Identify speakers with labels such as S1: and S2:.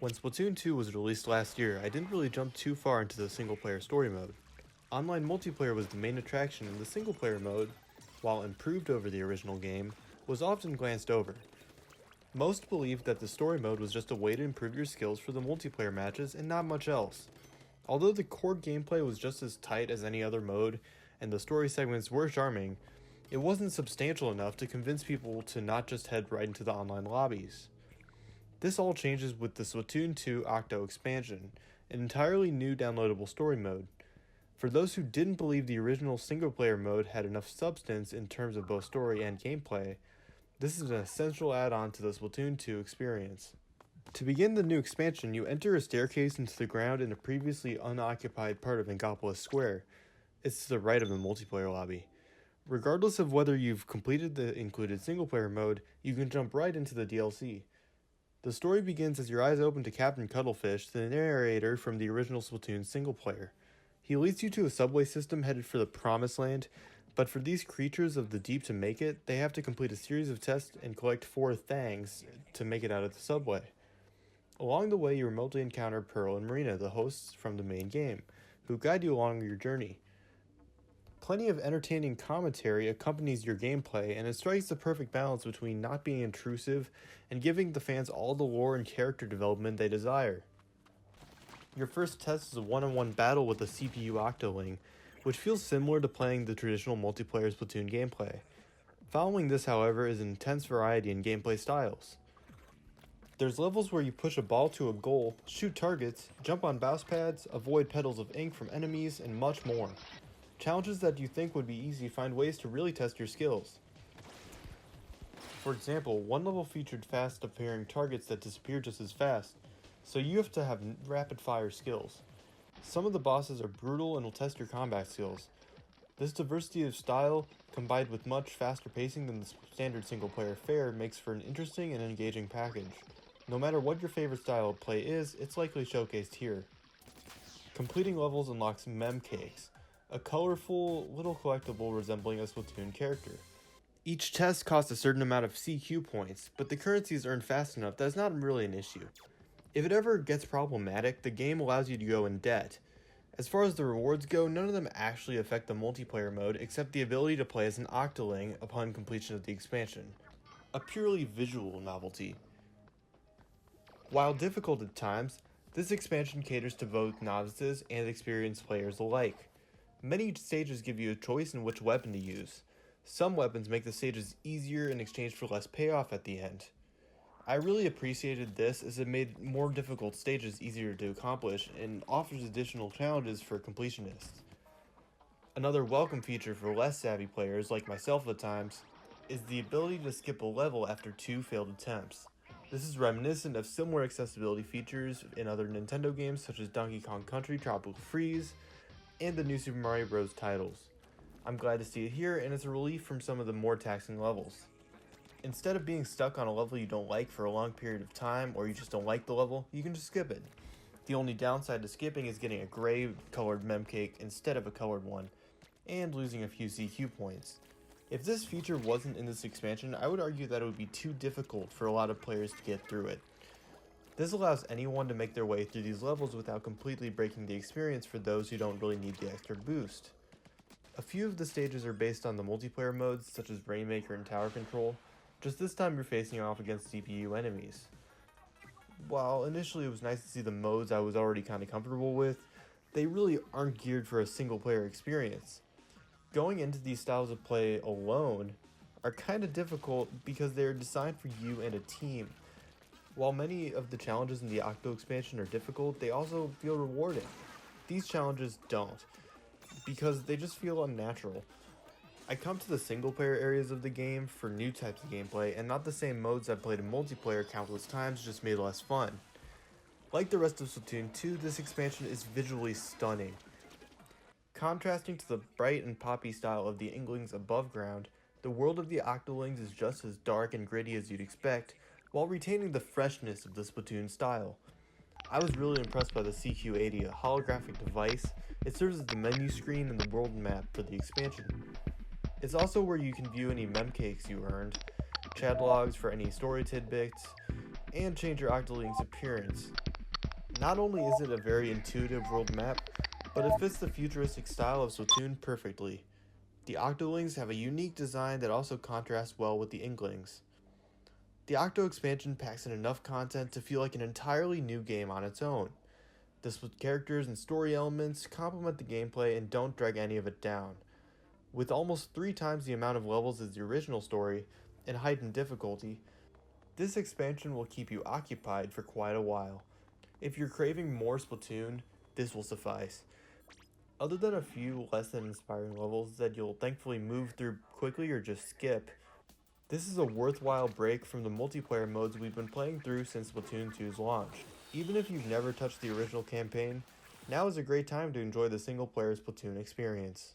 S1: When Splatoon 2 was released last year, I didn't really jump too far into the single-player story mode. Online multiplayer was the main attraction, and the single-player mode, while improved over the original game, was often glanced over. Most believed that the story mode was just a way to improve your skills for the multiplayer matches and not much else. Although the core gameplay was just as tight as any other mode, and the story segments were charming, it wasn't substantial enough to convince people to not just head right into the online lobbies. This all changes with the Splatoon 2 Octo expansion, an entirely new downloadable story mode. For those who didn't believe the original single-player mode had enough substance in terms of both story and gameplay, this is an essential add-on to the Splatoon 2 experience. To begin the new expansion, you enter a staircase into the ground in a previously unoccupied part of Angopolis Square. It's to the right of the multiplayer lobby. Regardless of whether you've completed the included single-player mode, you can jump right into the DLC. The story begins as your eyes open to Captain Cuttlefish, the narrator from the original Splatoon single-player. He leads you to a subway system headed for the Promised Land, but for these creatures of the deep to make it, they have to complete a series of tests and collect 4 thangs to make it out of the subway. Along the way, you remotely encounter Pearl and Marina, the hosts from the main game, who guide you along your journey. Plenty of entertaining commentary accompanies your gameplay, and it strikes the perfect balance between not being intrusive and giving the fans all the lore and character development they desire. Your first test is a one-on-one battle with a CPU Octoling, which feels similar to playing the traditional multiplayer Splatoon gameplay. Following this, however, is an intense variety in gameplay styles. There's levels where you push a ball to a goal, shoot targets, jump on bounce pads, avoid petals of ink from enemies, and much more. Challenges that you think would be easy find ways to really test your skills. For example, one level featured fast appearing targets that disappear just as fast, so you have to have rapid fire skills. Some of the bosses are brutal and will test your combat skills. This diversity of style, combined with much faster pacing than the standard single player fare, makes for an interesting and engaging package. No matter what your favorite style of play is, it's likely showcased here. Completing levels unlocks mem cakes, a colorful little collectible resembling a Splatoon character. Each test costs a certain amount of CQ points, but the currency is earned fast enough that it's not really an issue. If it ever gets problematic, the game allows you to go in debt. As far as the rewards go, none of them actually affect the multiplayer mode except the ability to play as an Octoling upon completion of the expansion. A purely visual novelty. While difficult at times, this expansion caters to both novices and experienced players alike. Many stages give you a choice in which weapon to use. Some weapons make the stages easier in exchange for less payoff at the end. I really appreciated this as it made more difficult stages easier to accomplish and offers additional challenges for completionists. Another welcome feature for less savvy players like myself at times is the ability to skip a level after 2 failed attempts. This is reminiscent of similar accessibility features in other Nintendo games such as Donkey Kong Country Tropical Freeze and the new Super Mario Bros. Titles. I'm glad to see it here, and it's a relief from some of the more taxing levels. Instead of being stuck on a level you don't like for a long period of time, or you just don't like the level, you can just skip it. The only downside to skipping is getting a gray colored mem cake instead of a colored one, and losing a few CQ points. If this feature wasn't in this expansion, I would argue that it would be too difficult for a lot of players to get through it. This allows anyone to make their way through these levels without completely breaking the experience for those who don't really need the extra boost. A few of the stages are based on the multiplayer modes such as Rainmaker and Tower Control, just this time you're facing off against CPU enemies. While initially it was nice to see the modes I was already kind of comfortable with, they really aren't geared for a single player experience. Going into these styles of play alone are kind of difficult because they're designed for you and a team. While many of the challenges in the Octo expansion are difficult, they also feel rewarding. These challenges don't, because they just feel unnatural. I come to the single player areas of the game for new types of gameplay, and not the same modes I've played in multiplayer countless times, just made less fun. Like the rest of Splatoon 2, this expansion is visually stunning. Contrasting to the bright and poppy style of the Inklings above ground, the world of the Octolings is just as dark and gritty as you'd expect, while retaining the freshness of the Splatoon style. I was really impressed by the CQ80, a holographic device. It serves as the menu screen and the world map for the expansion. It's also where you can view any mem cakes you earned, chat logs for any story tidbits, and change your Octoling's appearance. Not only is it a very intuitive world map, but it fits the futuristic style of Splatoon perfectly. The Octolings have a unique design that also contrasts well with the Inklings. The Octo expansion packs in enough content to feel like an entirely new game on its own. The split characters and story elements complement the gameplay and don't drag any of it down. With almost 3 times the amount of levels as the original story and heightened difficulty, this expansion will keep you occupied for quite a while. If you're craving more Splatoon, this will suffice. Other than a few less than inspiring levels that you'll thankfully move through quickly or just skip, this is a worthwhile break from the multiplayer modes we've been playing through since Splatoon 2's launch. Even if you've never touched the original campaign, now is a great time to enjoy the single player Splatoon experience.